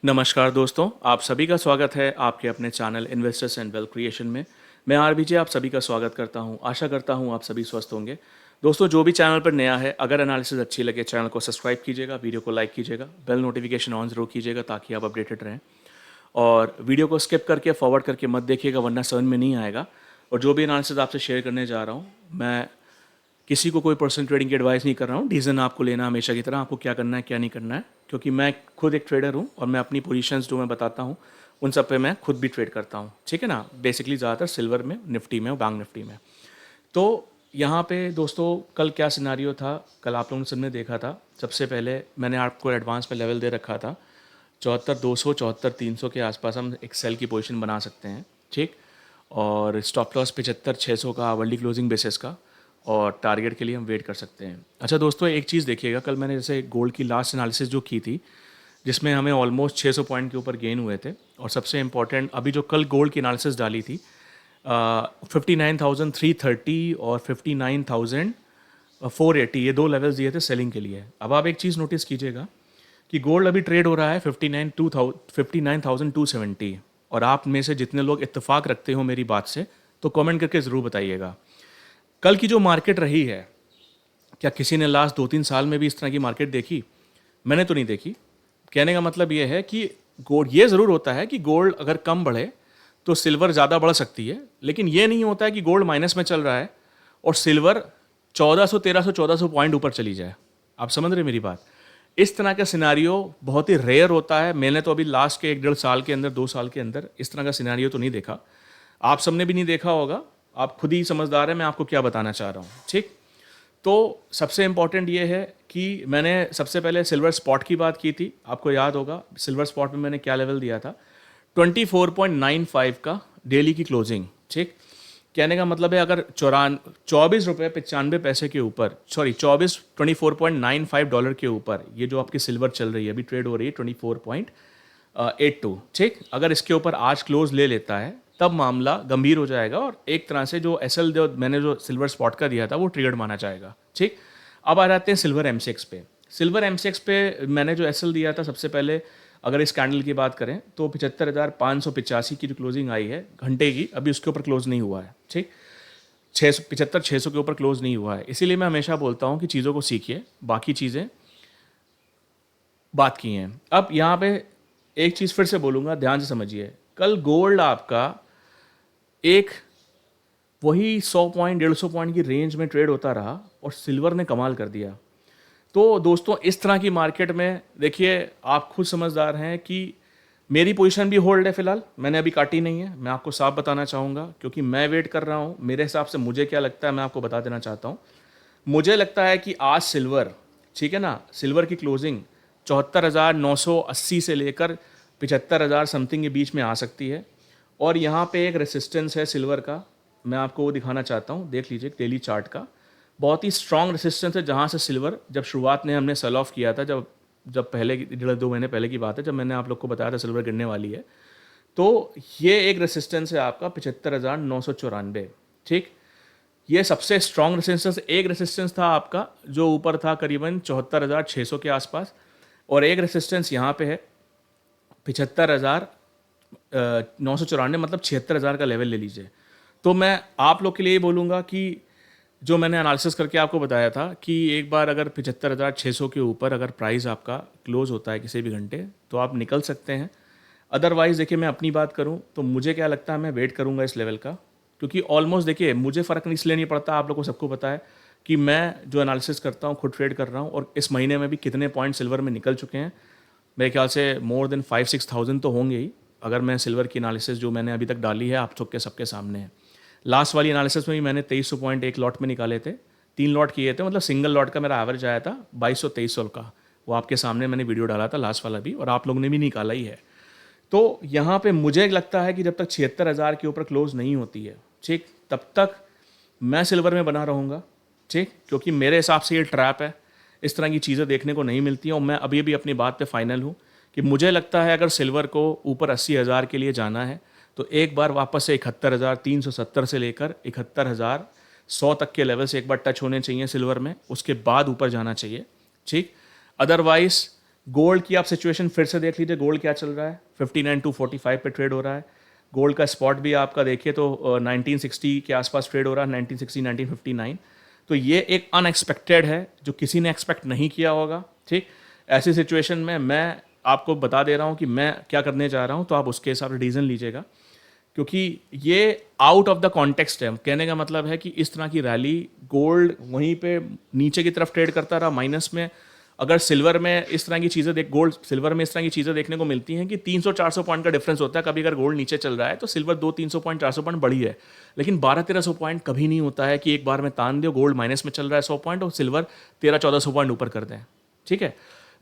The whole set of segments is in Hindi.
नमस्कार दोस्तों, आप सभी का स्वागत है आपके अपने channel investors and wealth creation में। मैं आरबीजे आप सभी का स्वागत करता हूं। आशा करता हूं आप सभी स्वस्थ होंगे। दोस्तों, जो भी चैनल पर नया है, अगर एनालिसिस अच्छी लगे चैनल को सब्सक्राइब कीजिएगा, वीडियो को लाइक कीजिएगा, बेल नोटिफिकेशन ऑन जरूर कीजिएगा ताकि आप अपडेटेड रहें। और वीडियो को स्किप करके फॉरवर्ड करके मत देखिएगा वरना समझ में नहीं आएगा। और जो भी एनालिसिस आपसे शेयर करने जा रहा हूँ, मैं किसी को कोई पर्सनल ट्रेडिंग की एडवाइस नहीं कर रहा हूँ। डिसीजन आपको लेना हमेशा की तरह, आपको क्या करना है क्या नहीं करना है, क्योंकि मैं खुद एक ट्रेडर हूँ और मैं अपनी पोजीशंस जो मैं बताता हूँ उन सब पे मैं खुद भी ट्रेड करता हूँ। ठीक है ना। बेसिकली ज़्यादातर सिल्वर में, निफ्टी में और बैंक निफ्टी में। तो यहाँ पे दोस्तों कल क्या सिनारियो था, कल आप लोगों ने सबने देखा था। सबसे पहले मैंने आपको एडवांस पे लेवल दे रखा था 74,200 74,300 के आसपास हम एक सेल की पोजीशन बना सकते हैं। ठीक। और स्टॉप लॉस 75,600 का वर्ल्ड क्लोजिंग बेसिस का, और टारगेट के लिए हम वेट कर सकते हैं। अच्छा दोस्तों, एक चीज़ देखिएगा, कल मैंने जैसे गोल्ड की लास्ट एनालिसिस जो की थी जिसमें हमें ऑलमोस्ट 600 पॉइंट के ऊपर गेन हुए थे। और सबसे इंपॉर्टेंट, अभी जो कल गोल्ड की एनालिसिस डाली थी 59,330 और 59,480, ये दो लेवल्स दिए थे सेलिंग के लिए। अब आप एक चीज़ नोटिस कीजिएगा कि गोल्ड अभी ट्रेड हो रहा है 59,270। और आप में से जितने लोग इत्तेफाक रखते हो मेरी बात से, तो कमेंट करके ज़रूर बताइएगा कल की जो मार्केट रही है, क्या किसी ने लास्ट 2-3 साल में भी इस तरह की मार्केट देखी? मैंने तो नहीं देखी। कहने का मतलब ये है कि गोल्ड, ये ज़रूर होता है कि गोल्ड अगर कम बढ़े तो सिल्वर ज़्यादा बढ़ सकती है, लेकिन ये नहीं होता है कि गोल्ड माइनस में चल रहा है और सिल्वर 1400 1300 1400 पॉइंट ऊपर चली जाए। आप समझ रहे मेरी बात? इस तरह का सिनारियो बहुत ही रेयर होता है। मैंने तो अभी लास्ट के 1-1.5 साल के अंदर, 2 साल के अंदर इस तरह का सिनारियो तो नहीं देखा। आप सबने भी नहीं देखा होगा। आप खुद ही समझदार हैं मैं आपको क्या बताना चाह रहा हूँ। ठीक। तो सबसे इम्पॉर्टेंट ये है कि मैंने सबसे पहले सिल्वर स्पॉट की बात की थी। आपको याद होगा सिल्वर स्पॉट में मैंने क्या लेवल दिया था, 24.95 का डेली की क्लोजिंग। ठीक। कहने का मतलब है अगर 24 रुपये 95 पैसे के ऊपर, सॉरी 24.95 डॉलर के ऊपर, ये जो आपकी सिल्वर चल रही है अभी, ट्रेड हो रही है 24.82। ठीक। अगर इसके ऊपर आज क्लोज ले लेता है तब मामला गंभीर हो जाएगा और एक तरह से जो एसएल जो मैंने जो सिल्वर स्पॉट का दिया था वो ट्रिगर्ड माना जाएगा। ठीक। अब आ जाते हैं सिल्वर एमसीएक्स पे। सिल्वर एमसीएक्स पे मैंने जो एसएल दिया था सबसे पहले, अगर इस कैंडल की बात करें तो 75,585 की जो क्लोजिंग आई है घंटे की, अभी उसके ऊपर क्लोज नहीं हुआ है। ठीक। 600 के ऊपर क्लोज नहीं हुआ है। इसीलिए मैं हमेशा बोलता हूँ कि चीज़ों को सीखिए, बाकी चीज़ें बात की हैं। अब यहाँ पे एक चीज़ फिर से बोलूँगा, ध्यान से समझिए। कल गोल्ड आपका एक वही 100 पॉइंट 150 पॉइंट की रेंज में ट्रेड होता रहा और सिल्वर ने कमाल कर दिया। तो दोस्तों इस तरह की मार्केट में देखिए, आप खुद समझदार हैं कि मेरी पोजीशन भी होल्ड है फिलहाल, मैंने अभी काटी नहीं है। मैं आपको साफ बताना चाहूँगा क्योंकि मैं वेट कर रहा हूँ। मेरे हिसाब से मुझे क्या लगता है मैं आपको बता देना चाहता हूँ। मुझे लगता है कि आज सिल्वर, ठीक है ना, सिल्वर की क्लोजिंग 74,980 से लेकर 75,000 समथिंग के बीच में आ सकती है। और यहाँ पे एक रेसिस्टेंस है सिल्वर का, मैं आपको वो दिखाना चाहता हूँ। देख लीजिए डेली चार्ट का, बहुत ही स्ट्रॉन्ग रेसिस्टेंस है जहाँ से सिल्वर, जब शुरुआत में हमने सेल ऑफ किया था, जब जब पहले 1.5-2 महीने पहले की बात है, जब मैंने आप लोग को बताया था सिल्वर गिरने वाली है, तो ये एक रेसिस्टेंस है आपका 75,994। ठीक। ये सबसे स्ट्रॉन्ग रेसिस्टेंस। एक रेसिस्टेंस था आपका जो ऊपर था करीबन 74,600 के आसपास, और एक रेसिस्टेंस यहाँ पे है 75,994, मतलब 76,000 का लेवल ले लीजिए। तो मैं आप लोग के लिए बोलूँगा कि जो मैंने एनालिसिस करके आपको बताया था कि एक बार अगर 75,600 के ऊपर अगर प्राइस आपका क्लोज होता है किसी भी घंटे, तो आप निकल सकते हैं। अदरवाइज़ देखिए, मैं अपनी बात करूं तो मुझे क्या लगता है, मैं वेट करूंगा इस लेवल का, क्योंकि ऑलमोस्ट देखिए मुझे फ़र्क नहीं इसलिए नहीं पड़ता, आप लोगों को सबको पता है कि मैं जो एनालिसिस करता हूं खुद ट्रेड कर रहा हूं, और इस महीने में भी कितने पॉइंट सिल्वर में निकल चुके हैं। मेरे ख्याल से मोर देन 5-6 थाउजेंड तो होंगे ही, अगर मैं सिल्वर की एनालिसिस जो मैंने अभी तक डाली है आप सबके सामने है। लास्ट वाली एनालिसिस में भी मैंने 2300 पॉइंट एक लॉट में निकाले थे, 3 लॉट किए थे, मतलब सिंगल लॉट का मेरा एवरेज आया था 2200-2300 का। वो आपके सामने मैंने वीडियो डाला था लास्ट वाला भी, और आप लोगों ने भी निकाला ही है। तो यहाँ पे मुझे लगता है कि जब तक 76,000 के ऊपर क्लोज नहीं होती है, ठीक, तब तक मैं सिल्वर में बना रहूँगा। ठीक। क्योंकि मेरे हिसाब से ये ट्रैप है, इस तरह की चीज़ें देखने को नहीं मिलती हैं। और मैं अभी भी अपनी बात पे फाइनल हूँ कि मुझे लगता है अगर सिल्वर को ऊपर 80,000 के लिए जाना है तो एक बार वापस से 71,370 से लेकर 71,100 तक के लेवल से एक बार टच होने चाहिए सिल्वर में, उसके बाद ऊपर जाना चाहिए। ठीक। अदरवाइज गोल्ड की आप सिचुएशन फिर से देख लीजिए, गोल्ड क्या चल रहा है, 59,245 पे ट्रेड हो रहा है। गोल्ड का स्पॉट भी आपका देखिए तो 1960 के आसपास ट्रेड हो रहा है, 1960 1959। तो ये एक अनएक्सपेक्टेड है जो किसी ने एक्सपेक्ट नहीं किया होगा। ठीक, ऐसी सिचुएशन में मैं आपको बता दे रहा हूँ कि मैं क्या करने जा रहा हूँ, तो आप उसके हिसाब से डिसीजन लीजिएगा, क्योंकि ये आउट ऑफ द कॉन्टेक्स्ट है। कहने का मतलब है कि इस तरह की रैली गोल्ड वहीं पे नीचे की तरफ ट्रेड करता रहा माइनस में। अगर सिल्वर में इस तरह की चीज़ें गोल्ड सिल्वर में इस तरह की चीज़ें देखने को मिलती हैं कि 300-400 पॉइंट का डिफरेंस होता है। कभी अगर गोल्ड नीचे चल रहा है तो सिल्वर 200-300 पॉइंट 400 पॉइंट बढ़ी है, लेकिन 1200-1300 पॉइंट कभी नहीं होता है कि एक बार में तान दो, गोल्ड माइनस में चल रहा है 100 पॉइंट और सिल्वर 1300-1400 पॉइंट ऊपर कर दें। ठीक है,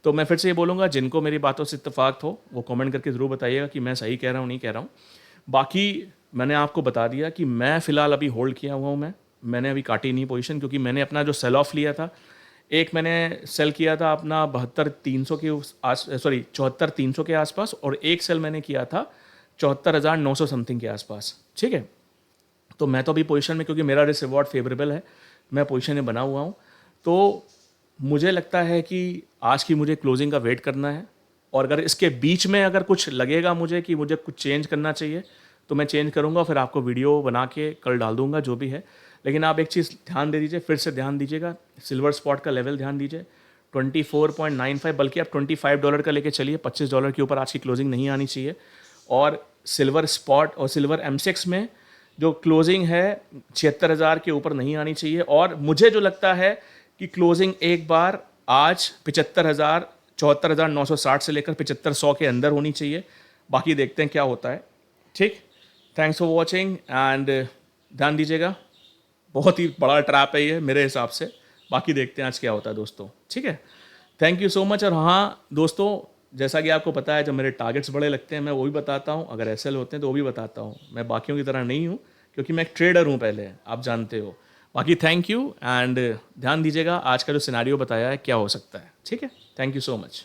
तो मैं फिर से ये बोलूँगा, जिनको मेरी बातों से इत्तेफाक हो वो कमेंट करके ज़रूर बताइएगा कि मैं सही कह रहा हूँ नहीं कह रहा हूँ। बाकी मैंने आपको बता दिया कि मैं फ़िलहाल अभी होल्ड किया हुआ हूँ। मैंने अभी काटी नहीं पोजीशन, क्योंकि मैंने अपना जो सेल ऑफ लिया था, एक मैंने सेल किया था अपना 72,300 के सॉरी 74,300 के आसपास, और एक सेल मैंने किया था 74,900 समथिंग के आसपास। ठीक है, तो मैं तो अभी पोजीशन में, क्योंकि मेरा रिस्क रिवॉर्ड फेवरेबल है, मैं पोजीशन में बना हुआ हूँ। तो मुझे लगता है कि आज की मुझे क्लोजिंग का वेट करना है, और अगर इसके बीच में अगर कुछ लगेगा मुझे कि मुझे कुछ चेंज करना चाहिए तो मैं चेंज करूँगा, फिर आपको वीडियो बना के कल डाल दूँगा जो भी है। लेकिन आप एक चीज़ ध्यान दे दीजिए, फिर से ध्यान दीजिएगा, सिल्वर स्पॉट का लेवल ध्यान दीजिए 24.95, बल्कि आप $25 का लेके चलिए, $25 के ऊपर आज की क्लोजिंग नहीं आनी चाहिए। और सिल्वर स्पॉट और सिल्वर एमसेक्स में जो क्लोजिंग है 76,000 के ऊपर नहीं आनी चाहिए। और मुझे जो लगता है कि क्लोजिंग एक बार आज 75,000 74,960 से लेकर 75,100 के अंदर होनी चाहिए। बाकी देखते हैं क्या होता है। ठीक, थैंक्स फॉर वॉचिंग एंड ध्यान दीजिएगा, बहुत ही बड़ा ट्रैप है ये मेरे हिसाब से। बाकी देखते हैं आज क्या होता है दोस्तों। ठीक है, थैंक यू सो मच। और हाँ दोस्तों, जैसा कि आपको पता है, जब मेरे टारगेट्स बड़े लगते हैं मैं वो भी बताता हूँ, अगर एसएल होते हैं तो वो भी बताता हूँ। मैं बाकियों की तरह नहीं हूँ, क्योंकि मैं एक ट्रेडर हूँ पहले, आप जानते हो। बाकी थैंक यू एंड ध्यान दीजिएगा आज का जो सिनेरियो बताया है क्या हो सकता है। ठीक है, थैंक यू सो मच।